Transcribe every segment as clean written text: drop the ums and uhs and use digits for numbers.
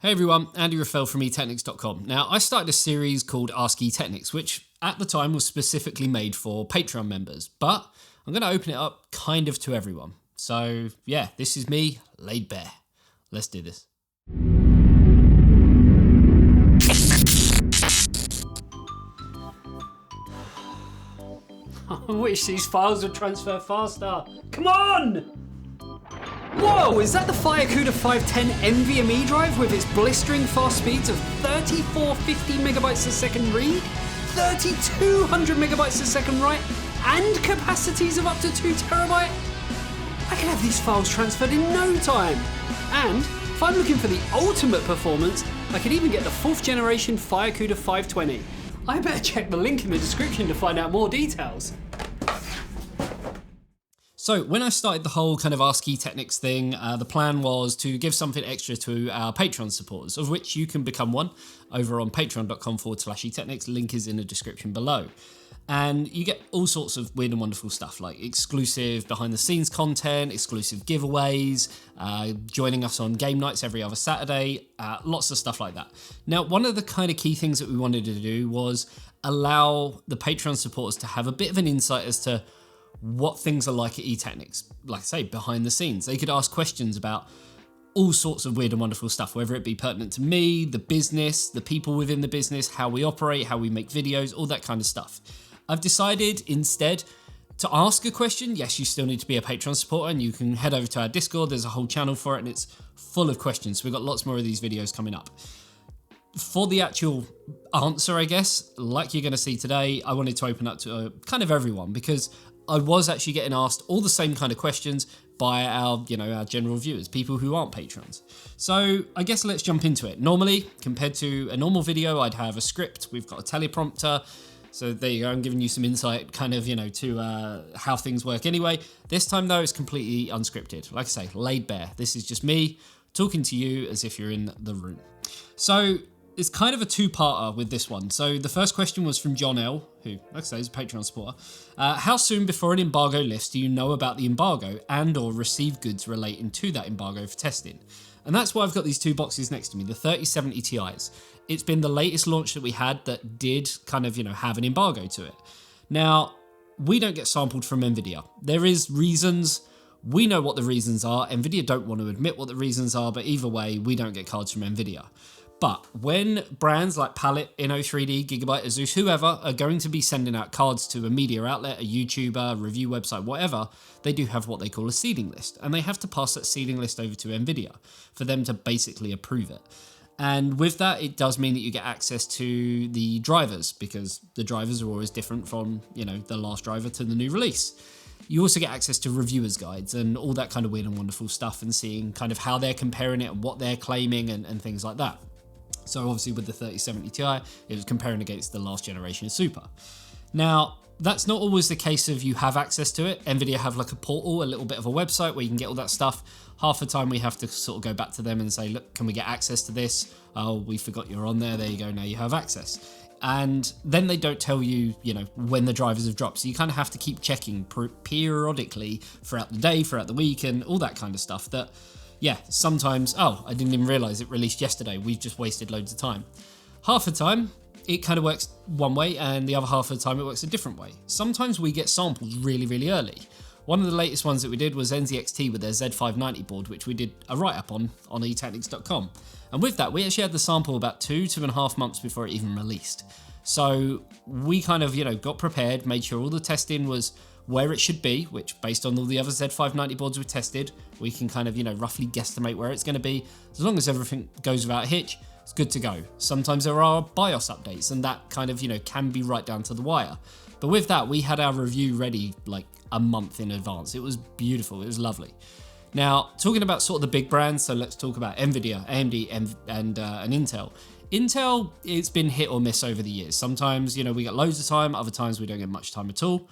Hey everyone, Andy Raffel from eTeknix.com. Now, I started a series called Ask eTeknix, which at the time was specifically made for Patreon members, but I'm going to open it up kind of to everyone. So yeah, this is me, laid bare. Let's do this. I wish these files would transfer faster. Come on! Whoa, is that the FireCuda 510 NVMe drive with its blistering fast speeds of 3450 megabytes a second read, 3200 megabytes a second write, and capacities of up to 2 terabyte? I can have these files transferred in no time. And if I'm looking for the ultimate performance, I could even get the 4th generation FireCuda 520. I better check the link in the description to find out more details. So when I started the whole kind of Ask eTeknix thing, the plan was to give something extra to our Patreon supporters, of which you can become one over on patreon.com/eTeknix. Link is in the description below. And you get all sorts of weird and wonderful stuff like exclusive behind the scenes content, exclusive giveaways, joining us on game nights every other Saturday, lots of stuff like that. Now, one of the kind of key things that we wanted to do was allow the Patreon supporters to have a bit of an insight as to what things are like at eTeknix, like I say, behind the scenes. They could ask questions about all sorts of weird and wonderful stuff, whether it be pertinent to me, the business, the people within the business, how we operate, how we make videos, all that kind of stuff. I've decided instead to ask a question. Yes, you still need to be a Patreon supporter and you can head over to our Discord. There's a whole channel for it and it's full of questions. So we've got lots more of these videos coming up. For the actual answer, I guess, like you're going to see today, I wanted to open up to kind of everyone because I was actually getting asked all the same kind of questions by our general viewers, people who aren't patrons. So I guess let's jump into it. Normally, compared to a normal video, I'd have a script. We've got a teleprompter. So there you go. I'm giving you some insight kind of, to how things work anyway. This time though, it's completely unscripted. Like I say, laid bare. This is just me talking to you as if you're in the room. So it's kind of a two-parter with this one. So the first question was from John L, who, like I say, is a Patreon supporter. How soon before an embargo lifts do you know about the embargo and or receive goods relating to that embargo for testing? And that's why I've got these two boxes next to me, the 3070 Ti's. It's been the latest launch that we had that did kind of, have an embargo to it. Now, we don't get sampled from NVIDIA. There is reasons. We know what the reasons are. NVIDIA don't want to admit what the reasons are, but either way, we don't get cards from NVIDIA. But when brands like Palette, Inno3D, Gigabyte, Asus, whoever are going to be sending out cards to a media outlet, a YouTuber, a review website, whatever, they do have what they call a seeding list. And they have to pass that seeding list over to NVIDIA for them to basically approve it. And with that, it does mean that you get access to the drivers because the drivers are always different from, the last driver to the new release. You also get access to reviewers guides and all that kind of weird and wonderful stuff and seeing kind of how they're comparing it and what they're claiming and things like that. So obviously with the 3070 Ti, it was comparing against the last generation Super. Now, that's not always the case of you have access to it. NVIDIA have like a portal, a little bit of a website where you can get all that stuff. Half the time we have to sort of go back to them and say, look, can we get access to this? Oh, we forgot you're on there. There you go. Now you have access. And then they don't tell you, when the drivers have dropped. So you kind of have to keep checking periodically throughout the day, throughout the week and all that kind of stuff that, yeah, sometimes, I didn't even realize it released yesterday. We've just wasted loads of time. Half the time, it kind of works one way and the other half of the time it works a different way. Sometimes we get samples really, really early. One of the latest ones that we did was NZXT with their Z590 board, which we did a write-up on eTeknix.com. And with that, we actually had the sample about 2.5 months before it even released. So we kind of, got prepared, made sure all the testing was where it should be, which based on all the other Z590 boards we tested, we can kind of, roughly guesstimate where it's going to be. As long as everything goes without a hitch, it's good to go. Sometimes there are BIOS updates and that kind of, can be right down to the wire. But with that, we had our review ready like a month in advance. It was beautiful. It was lovely. Now, talking about sort of the big brands, so let's talk about NVIDIA, AMD, and Intel. Intel, it's been hit or miss over the years. Sometimes, we get loads of time. Other times we don't get much time at all.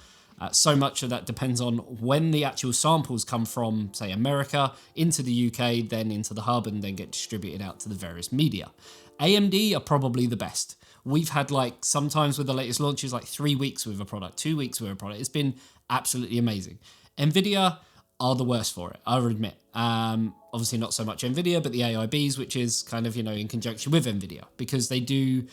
So much of that depends on when the actual samples come from, say, America into the UK, then into the hub, and then get distributed out to the various media. AMD are probably the best. We've had sometimes with the latest launches, 3 weeks with a product, 2 weeks with a product. It's been absolutely amazing. NVIDIA are the worst for it, I'll admit. obviously not so much NVIDIA, but the AIBs, which is kind of, in conjunction with NVIDIA, because they do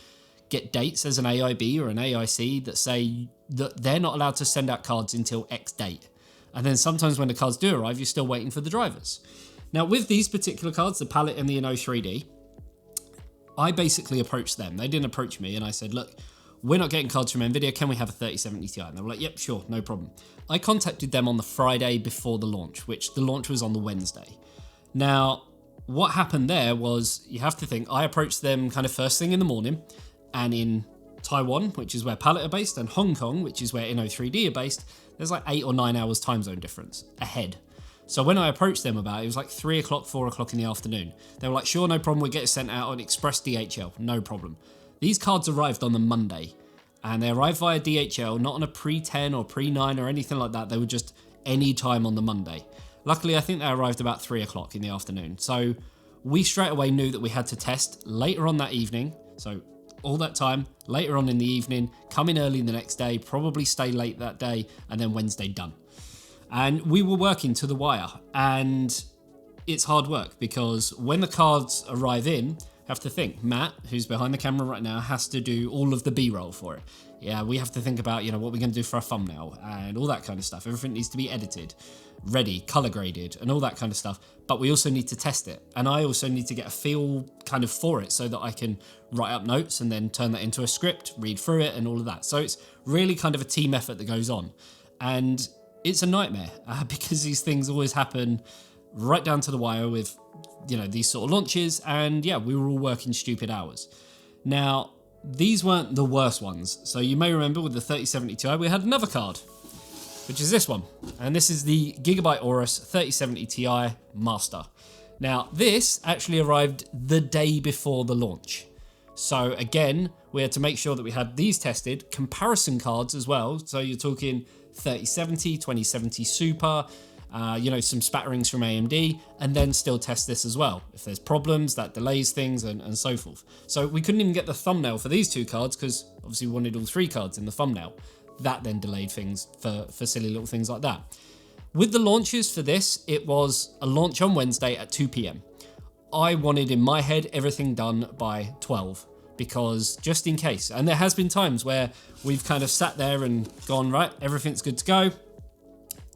get dates as an AIB or an AIC that say that they're not allowed to send out cards until X date. And then sometimes when the cards do arrive, you're still waiting for the drivers. Now, with these particular cards, the Palette and the Inno 3D, I basically approached them. They didn't approach me, and I said, look, we're not getting cards from NVIDIA. Can we have a 3070 Ti? And they were like, yep, sure, no problem. I contacted them on the Friday before the launch, which the launch was on the Wednesday. Now, what happened there was, you have to think, I approached them kind of first thing in the morning, and in Taiwan, which is where Palette are based, and Hong Kong, which is where Inno 3D are based, there's like 8 or 9 hours time zone difference ahead. So when I approached them about it, it was like 3 o'clock, 4 o'clock in the afternoon. They were like, sure, no problem, we'll get it sent out on express DHL, no problem. These cards arrived on the Monday, and they arrived via DHL, not on a pre-10 or pre-9 or anything like that. They were just any time on the Monday. Luckily, I think they arrived about 3 o'clock in the afternoon. So we straight away knew that we had to test later on that evening. So all that time, later on in the evening, come in early the next day, probably stay late that day, and then Wednesday done. And we were working to the wire, and it's hard work because when the cards arrive in, have to think, Matt, who's behind the camera right now, has to do all of the B-roll for it. Yeah, we have to think about, what we're going to do for a thumbnail and all that kind of stuff. Everything needs to be edited, ready, color graded, and all that kind of stuff. But we also need to test it. And I also need to get a feel kind of for it so that I can write up notes and then turn that into a script, read through it and all of that. So it's really kind of a team effort that goes on. And it's a nightmare because these things always happen right down to the wire with these sort of launches, and yeah, we were all working stupid hours. Now, these weren't the worst ones. So you may remember with the 3070 Ti, we had another card, which is this one. And this is the Gigabyte Aorus 3070 Ti Master. Now, this actually arrived the day before the launch. So again, we had to make sure that we had these tested, comparison cards as well. So you're talking 3070, 2070 Super, some spatterings from AMD, and then still test this as well. If there's problems, that delays things and so forth. So we couldn't even get the thumbnail for these two cards because obviously we wanted all 3 cards in the thumbnail. That then delayed things for silly little things like that. With the launches for this, it was a launch on Wednesday at 2 p.m. I wanted in my head everything done by 12 because just in case, and there has been times where we've kind of sat there and gone, right, everything's good to go,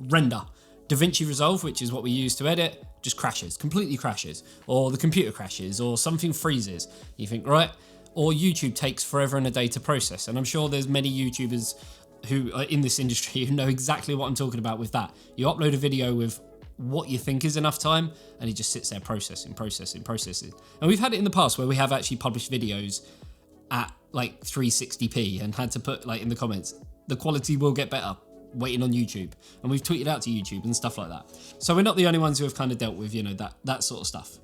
render. DaVinci Resolve, which is what we use to edit, just crashes, completely crashes, or the computer crashes, or something freezes. You think, right? Or YouTube takes forever and a day to process. And I'm sure there's many YouTubers who are in this industry who know exactly what I'm talking about with that. You upload a video with what you think is enough time, and it just sits there processing. And we've had it in the past where we have actually published videos at like 360p and had to put like in the comments, the quality will get better, waiting on YouTube, and we've tweeted out to YouTube and stuff like that. So we're not the only ones who have kind of dealt with that sort of stuff.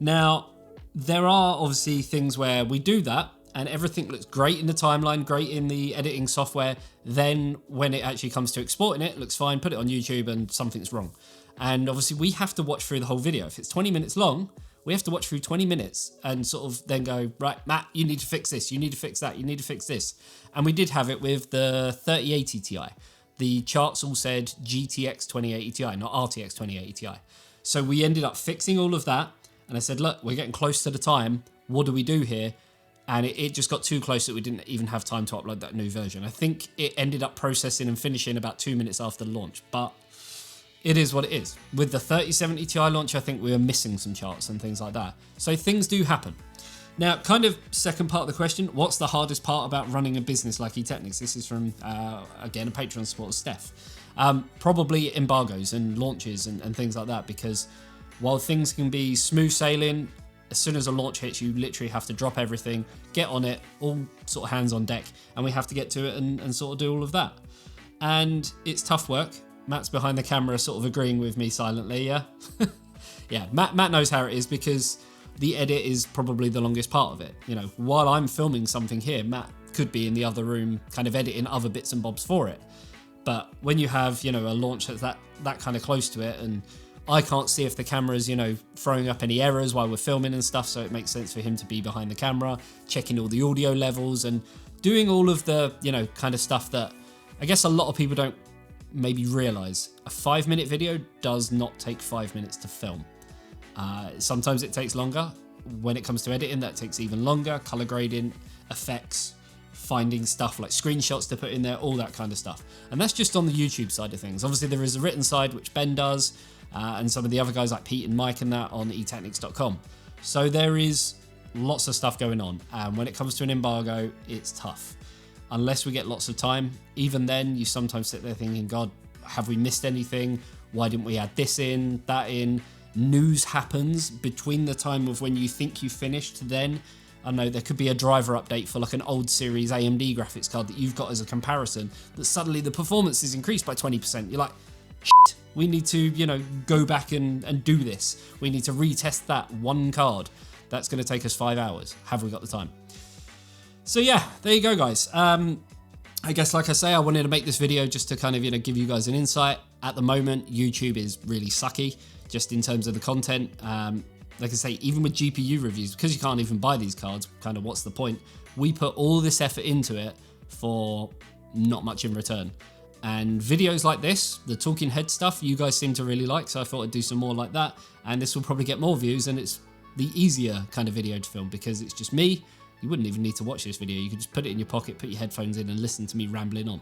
Now, there are obviously things where we do that and everything looks great in the timeline, great in the editing software. Then when it actually comes to exporting it looks fine, put it on YouTube and something's wrong. And obviously we have to watch through the whole video. If it's 20 minutes long, we have to watch through 20 minutes and sort of then go, right, Matt, you need to fix this, you need to fix that, you need to fix this. And we did have it with the 3080 Ti. The charts all said GTX 2080 Ti, not RTX 2080 Ti. So we ended up fixing all of that. And I said, look, we're getting close to the time. What do we do here? And it just got too close that we didn't even have time to upload that new version. I think it ended up processing and finishing about 2 minutes after the launch, but it is what it is. With the 3070 Ti launch, I think we were missing some charts and things like that. So things do happen. Now, kind of second part of the question, what's the hardest part about running a business like eTeknix? This is from, again, a Patreon supporter, Steph. Probably embargoes and launches and things like that, because while things can be smooth sailing, as soon as a launch hits, you literally have to drop everything, get on it, all sort of hands on deck, and we have to get to it and sort of do all of that. And it's tough work. Matt's behind the camera sort of agreeing with me silently, yeah? Yeah, Matt knows how it is because the edit is probably the longest part of it. While I'm filming something here, Matt could be in the other room kind of editing other bits and bobs for it. But when you have, a launch that's that kind of close to it, and I can't see if the camera's, throwing up any errors while we're filming and stuff, so it makes sense for him to be behind the camera, checking all the audio levels and doing all of the, kind of stuff that I guess a lot of people don't maybe realize. A 5-minute video does not take 5 minutes to film. Sometimes it takes longer. When it comes to editing, that takes even longer. Color grading, effects, finding stuff like screenshots to put in there, all that kind of stuff. And that's just on the YouTube side of things. Obviously, there is a written side, which Ben does, and some of the other guys like Pete and Mike and that on eTeknix.com. So there is lots of stuff going on. And when it comes to an embargo, it's tough. Unless we get lots of time, even then, you sometimes sit there thinking, God, have we missed anything? Why didn't we add this in, that in? News happens between the time of when you think you finished then. I know there could be a driver update for like an old series AMD graphics card that you've got as a comparison, that suddenly the performance is increased by 20%. You're like, shit, we need to, go back and do this. We need to retest that one card. That's going to take us 5 hours. Have we got the time? So yeah, there you go, guys. I guess, like I say, I wanted to make this video just to kind of, give you guys an insight. At the moment, YouTube is really sucky, just in terms of the content. Like I say, even with GPU reviews, because you can't even buy these cards, kind of what's the point? We put all this effort into it for not much in return. And videos like this, the talking head stuff, you guys seem to really like, so I thought I'd do some more like that. And this will probably get more views, and it's the easier kind of video to film because it's just me. You wouldn't even need to watch this video. You could just put it in your pocket, put your headphones in and listen to me rambling on.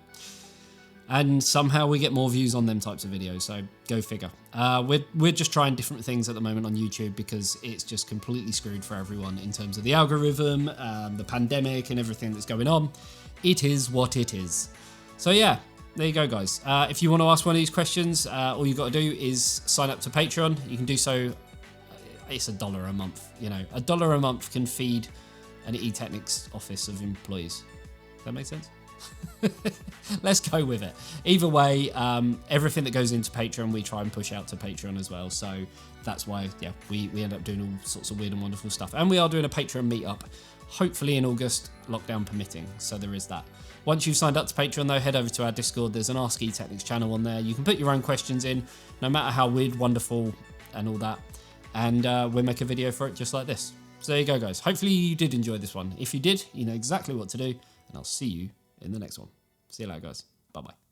And somehow we get more views on them types of videos, so go figure. We're just trying different things at the moment on YouTube because it's just completely screwed for everyone in terms of the algorithm, the pandemic and everything that's going on. It is what it is. So yeah, there you go, guys. If you want to ask one of these questions, all you've got to do is sign up to Patreon. You can do so. It's $1 a month. $1 a month can feed an eTeknix office of employees. Does that make sense? Let's go with it. Either way, everything that goes into Patreon, we try and push out to Patreon as well. So that's why, yeah, we end up doing all sorts of weird and wonderful stuff. And we are doing a Patreon meetup, hopefully in August, lockdown permitting. So there is that. Once you've signed up to Patreon, though, head over to our Discord. There's an Ask eTeknix channel on there. You can put your own questions in, no matter how weird, wonderful, and all that. And we'll make a video for it just like this. So there you go, guys. Hopefully you did enjoy this one. If you did, you know exactly what to do. And I'll see you in the next one. See you later, guys. Bye-bye.